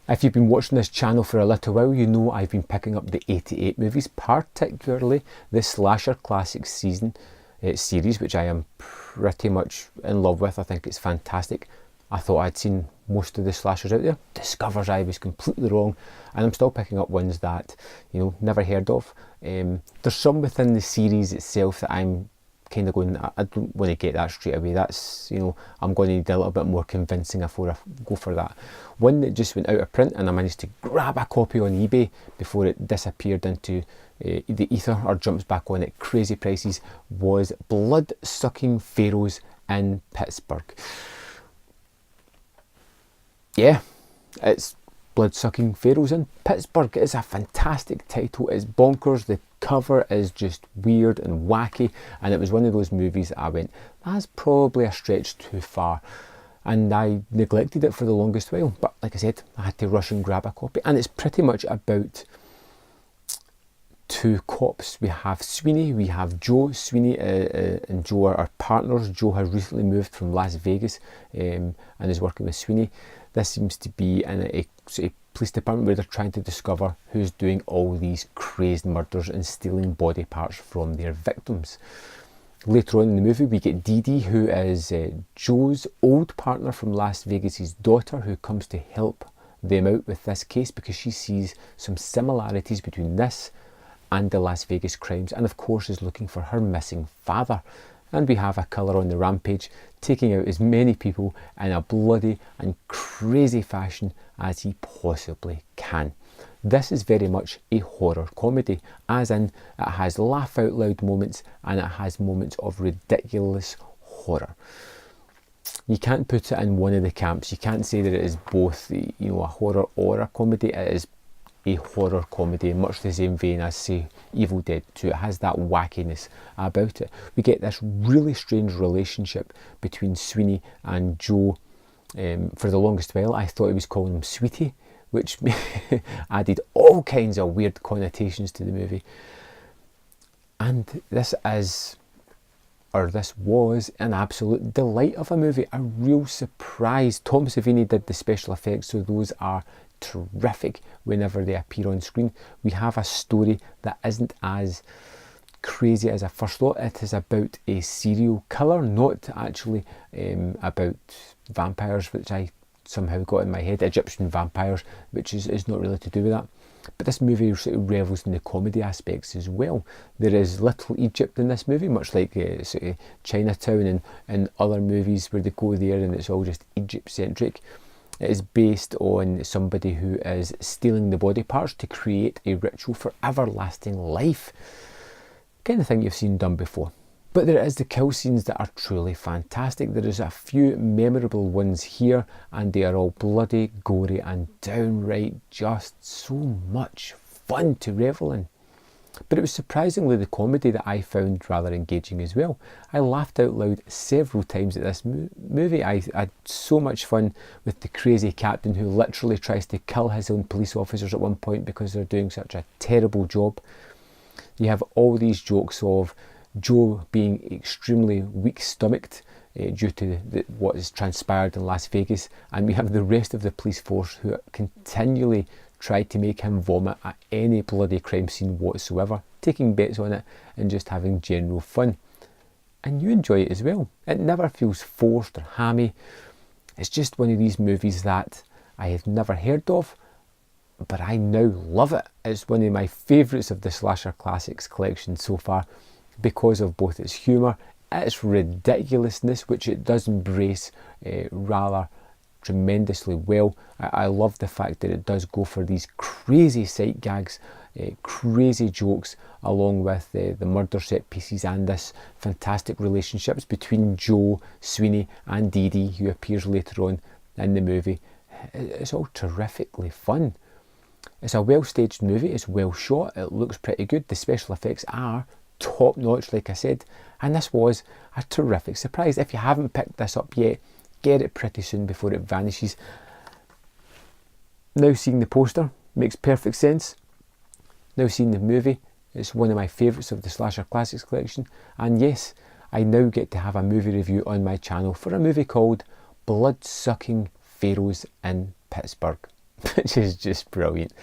If you've been watching this channel for a little while, you know I've been picking up the 88 movies, particularly the Slasher Classics series, which I am pretty much in love with. I think it's fantastic. I thought I'd seen most of the slashers out there. Discovers I was completely wrong, and I'm still picking up ones that, you know, never heard of. There's some within the series itself that I'm kind of going, I don't want to get that straight away. That's, you know, I'm going to need a little bit more convincing before I go for that. One that just went out of print and I managed to grab a copy on eBay before it disappeared into the ether or jumps back on at crazy prices was Blood Sucking Pharaohs in Pittsburgh. Yeah, it's Blood Sucking Pharaohs in Pittsburgh. It's a fantastic title. It's bonkers. The cover is just weird and wacky, and it was one of those movies that I went, that's probably a stretch too far, and I neglected it for the longest while. But like I said, I had to rush and grab a copy, and it's pretty much about two cops. We have Sweeney, we have Joe. Sweeney and Joe are partners. Joe has recently moved from Las Vegas and is working with Sweeney. This seems to be in a police department where they're trying to discover who's doing all these crazed murders and stealing body parts from their victims. Later on in the movie, we get Dee Dee, who is Joe's old partner from Las Vegas' daughter, who comes to help them out with this case because she sees some similarities between this and the Las Vegas crimes, and of course is looking for her missing father. And we have a killer on the rampage, taking out as many people in a bloody and crazy fashion as he possibly can. This is very much a horror comedy, as in it has laugh out loud moments and it has moments of ridiculous horror. You can't put it in one of the camps. You can't say that it is both, you know, a horror or a comedy. It is a horror comedy in much the same vein as, say, Evil Dead 2. It has that wackiness about it. We get this really strange relationship between Sweeney and Joe. For the longest while I thought he was calling him Sweetie, which added all kinds of weird connotations to the movie. And this was an absolute delight of a movie, a real surprise. Tom Savini did the special effects, so those are terrific whenever they appear on screen. We have a story that isn't as crazy as I first thought. It is about a serial killer, not actually about vampires, which I somehow got in my head, Egyptian vampires, which is not really to do with that. But this movie sort of revels in the comedy aspects as well. There is little Egypt in this movie, much like sort of Chinatown and other movies where they go there and it's all just Egypt-centric. It is based on somebody who is stealing the body parts to create a ritual for everlasting life. Kind of thing you've seen done before. But there is the kill scenes that are truly fantastic. There is a few memorable ones here, and they are all bloody, gory, and downright just so much fun to revel in. But it was surprisingly the comedy that I found rather engaging as well. I laughed out loud several times at this movie. I had so much fun with the crazy captain who literally tries to kill his own police officers at one point because they're doing such a terrible job. You have all these jokes of Joe being extremely weak-stomached due to what has transpired in Las Vegas, and we have the rest of the police force who continually tried to make him vomit at any bloody crime scene whatsoever, taking bets on it and just having general fun. And you enjoy it as well. It never feels forced or hammy. It's just one of these movies that I have never heard of, but I now love it. It's one of my favourites of the Slasher Classics collection so far because of both its humour, its ridiculousness, which it does embrace rather tremendously well. I love the fact that it does go for these crazy sight gags, crazy jokes, along with the murder set pieces and this fantastic relationships between Joe, Sweeney and Dee Dee, who appears later on in the movie. It's all terrifically fun. It's a well staged movie, it's well shot, it looks pretty good, the special effects are top notch like I said, and this was a terrific surprise. If you haven't picked this up yet, get it pretty soon before it vanishes. Now seeing the poster makes perfect sense. Now seeing the movie, it's one of my favourites of the Slasher Classics collection, and yes, I now get to have a movie review on my channel for a movie called Blood Sucking Pharaohs in Pittsburgh. which is just brilliant.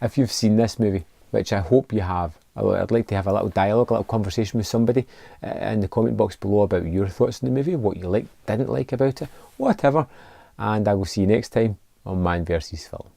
If you've seen this movie, which I hope you have, I'd like to have a little dialogue, a little conversation with somebody in the comment box below about your thoughts on the movie, what you liked, didn't like about it, whatever. And I will see you next time on Man vs. Film.